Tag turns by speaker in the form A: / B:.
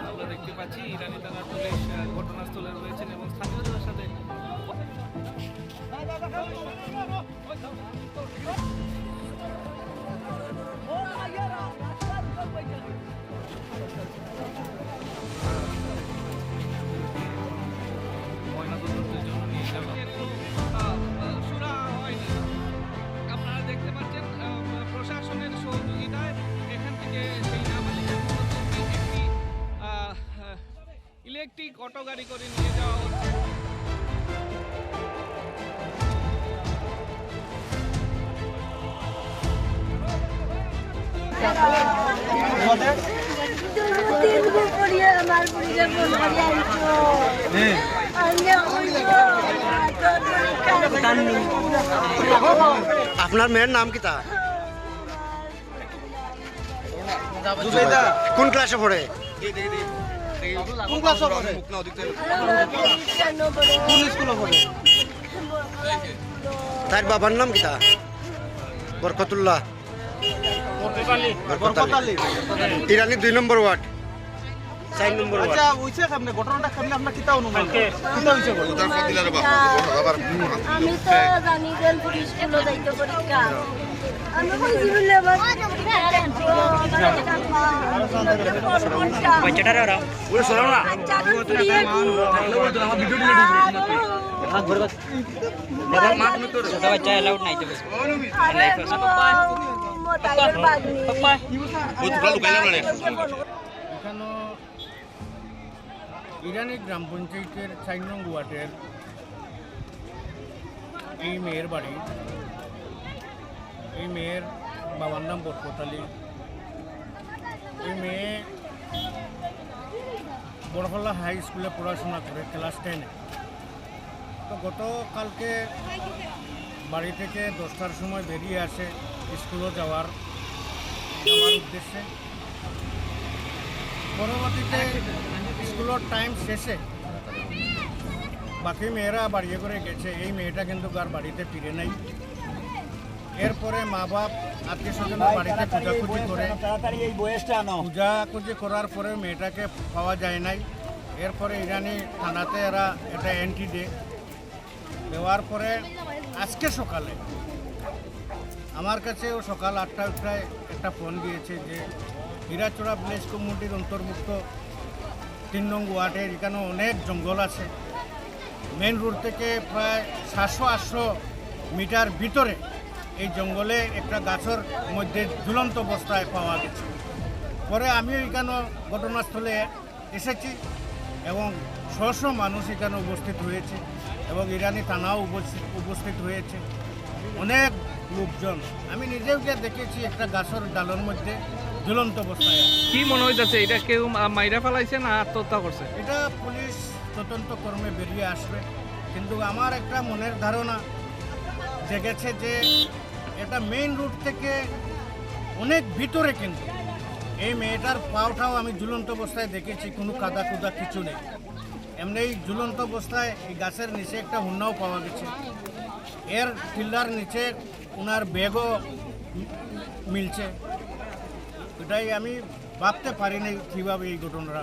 A: আমরা দেখতে পাচ্ছি ইরানি থানার পুলিশ ঘটনাস্থলে রয়েছেন এবং স্থানীয়দের সাথে ময়নাতদন্তের জন্য নিয়ে যাওয়া সুরা হয়নি। আপনারা দেখতে পাচ্ছেন প্রশাসনের সহযোগিতায় এখান থেকে সেই নাবালিকার একটি ইলেকট্রিক অটো গাড়ি করে নিয়ে যাওয়া হচ্ছে।
B: আপনার মেয়ের নাম কি তা? কোন ক্লাসে পড়ে? কোন ক্লাসে পড়ে? কোন স্কুলে পড়ে? তার বাবার নাম কি তা? বরকতুল্লাহ। বরকতালি। ইরানি 2 নম্বর ওয়ার্ড, 4 নম্বর ওয়ার্ড। আচ্ছা, ওইছে আপনি ঘটনাটা কেমনে আপনার কিতা অনুমান? কিতা হইছে ঘটনা?
C: আমি তো জানি যে পুলিশ স্কুলে যাইতে পরীক্ষা। আমি কই দিলে
D: বাচ্চাটার ওরা ওরে সরাও না
C: আমার ভিডিও ডিলিট
D: বাবার মা তুমি তো ছোট বাচ্চা এলাউড নাই তো বস
C: পাপা
D: বহুত ভালো গাইলা মানে
E: এখানে ইরানি গ্রাম পঞ্চায়েতের 4 নং ওয়ার্ডের এই মেয়ের বাড়ি। এই মেয়ের বাবার নাম বরকতালি। এই মেয়ে বড়হল্লা হাই স্কুলে পড়াশোনা করে ক্লাস 10-এ। তো গতকালকে বাড়ি থেকে 10টার সময় বেরিয়ে আসে স্কুলে যাওয়ার উদ্দেশ্যে। পরবর্তীতে স্কুলের টাইম শেষে বাকি মেয়েরা বাড়িয়ে করে গেছে, এই মেয়েটা কিন্তু আর বাড়িতে ফিরে নাই। এরপরে মা বাপ আত্মীয় স্বজনের বাড়িতে খোঁজাখুঁজি করে খোঁজাখুঁজি করার পরে মেয়েটাকে পাওয়া যায় নাই। এরপরে ইরানি থানাতে এরা একটা এন্ট্রি দেওয়ার পরে আজকে সকালে আমার কাছেও সকাল 8টায় একটা ফোন দিয়েছে যে হীরাচড়া ভিলেজ কমিউনিটির অন্তর্ভুক্ত 3 নং ওয়ার্ডের এখানে অনেক জঙ্গল আছে। মেন রোড থেকে প্রায় 700-800 মিটার ভিতরে এই জঙ্গলে একটা গাছের মধ্যে ঝুলন্ত অবস্থায় পাওয়া গেছে। পরে আমিও এখানে ঘটনাস্থলে এসেছি এবং শত মানুষ এখানে উপস্থিত হয়েছে এবং ইরানি থানাও উপস্থিত হয়েছে, অনেক লোকজন। আমি নিজেও গিয়ে দেখেছি একটা গাছের ডালের মধ্যে ঝুলন্ত অবস্থায়।
A: কি মনে হইতেছে, এটা কেউ মাইরা ফেলাইছে না আত্মহত্যা করছে?
E: এটা পুলিশ তদন্ত কর্মে বেরিয়ে আসবে, কিন্তু আমার একটা মনের ধারণা জেগেছে যে এটা মেইন রোড থেকে অনেক ভিতরে। কিন্তু এই মেয়েটার পাওটাও আমি ঝুলন্ত অবস্থায় দেখেছি, কোনো কাদা কুদা কিছু নেই। এমনি ঝুলন্ত অবস্থায় এই গাছের নিচে একটা হুন্নাও পাওয়া গেছে। এর টিল্লার নিচে ওনার ব্যাগও মিলছে। এটাই আমি ভাবতে পারিনি কীভাবে এই ঘটনাটা